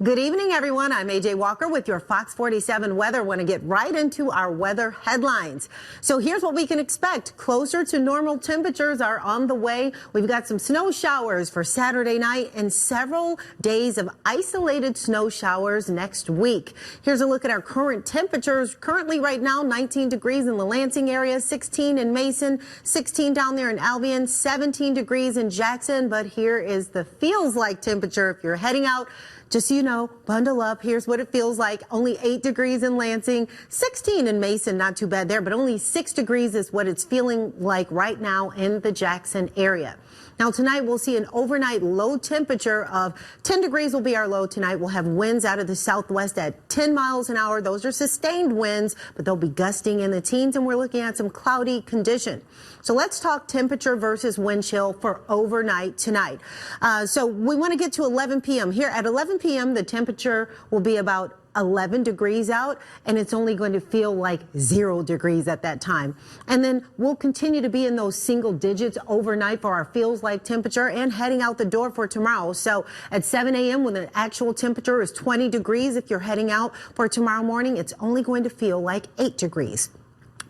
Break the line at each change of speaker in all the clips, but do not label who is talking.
Good evening, everyone. I'm AJ Walker with your Fox 47 weather. Want to get right into our weather headlines. So here's what we can expect. Closer to normal temperatures are on the way. We've got some snow showers for Saturday night and several days of isolated snow showers next week. Here's a look at our current temperatures. Currently right now, 19 degrees in the Lansing area, 16 in Mason, 16 down there in Albion, 17 degrees in Jackson. But here is the feels like temperature if you're heading out. Just so you know, bundle up. Here's what it feels like. Only 8 degrees in Lansing, 16 in Mason, not too bad there, but only 6 degrees is what it's feeling like right now in the Jackson area. Now tonight we'll see an overnight low temperature of 10 degrees will be our low tonight. We'll have winds out of the southwest at 10 miles an hour. Those are sustained winds, but they'll be gusting in the teens, and we're looking at some cloudy condition. So let's talk temperature versus wind chill for overnight tonight. So we want to get to 11 p.m. Here at 11 p.m. the temperature will be about 11 degrees out, and it's only going to feel like 0 degrees at that time. And then we'll continue to be in those single digits overnight for our feels like temperature and heading out the door for tomorrow. So at 7 a.m. when the actual temperature is 20 degrees, if you're heading out for tomorrow morning, it's only going to feel like 8 degrees.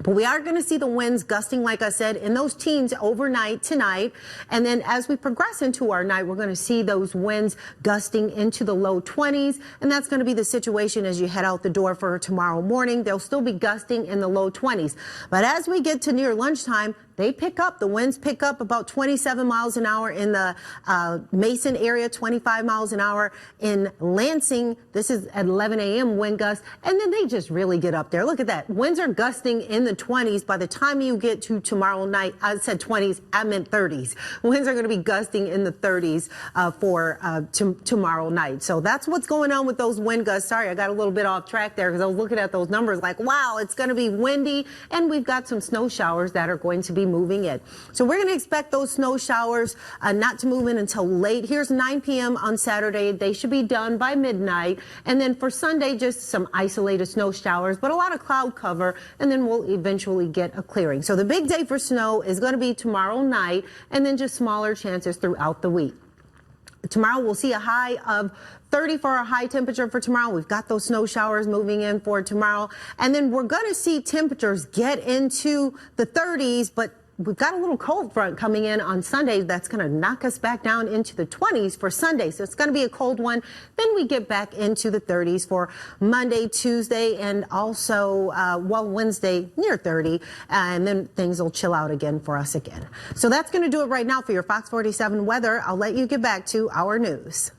But we are going to see the winds gusting, like I said, in those teens overnight tonight. And then as we progress into our night, we're going to see those winds gusting into the low 20s. And that's going to be the situation as you head out the door for tomorrow morning. They'll still be gusting in the low 20s. But as we get to near lunchtime, they pick up. The winds pick up about 27 miles an hour in the Mason area, 25 miles an hour in Lansing. This is at 11 a.m. wind gusts. And then they just really get up there. Look at that. Winds are gusting in the 20s. By the time you get to tomorrow night, I said 20s, I meant 30s. Winds are going to be gusting in the 30s for tomorrow night. So that's what's going on with those wind gusts. Sorry, I got a little bit off track there because I was looking at those numbers like, wow, it's going to be windy. And we've got some snow showers that are going to be moving in. So we're going to expect those snow showers not to move in until late. Here's 9 p.m. on Saturday. They should be done by midnight. And then for Sunday, just some isolated snow showers, but a lot of cloud cover. And then we'll eventually get a clearing. So the big day for snow is going to be tomorrow night, and then just smaller chances throughout the week. Tomorrow we'll see a high of 30 for our high temperature for tomorrow. We've got those snow showers moving in for tomorrow. And then we're going to see temperatures get into the 30s, but we've got a little cold front coming in on Sunday that's going to knock us back down into the 20s for Sunday. So it's going to be a cold one. Then we get back into the 30s for Monday, Tuesday, and also, Wednesday near 30. And then things will chill out again for us again. So that's going to do it right now for your Fox 47 weather. I'll let you get back to our news.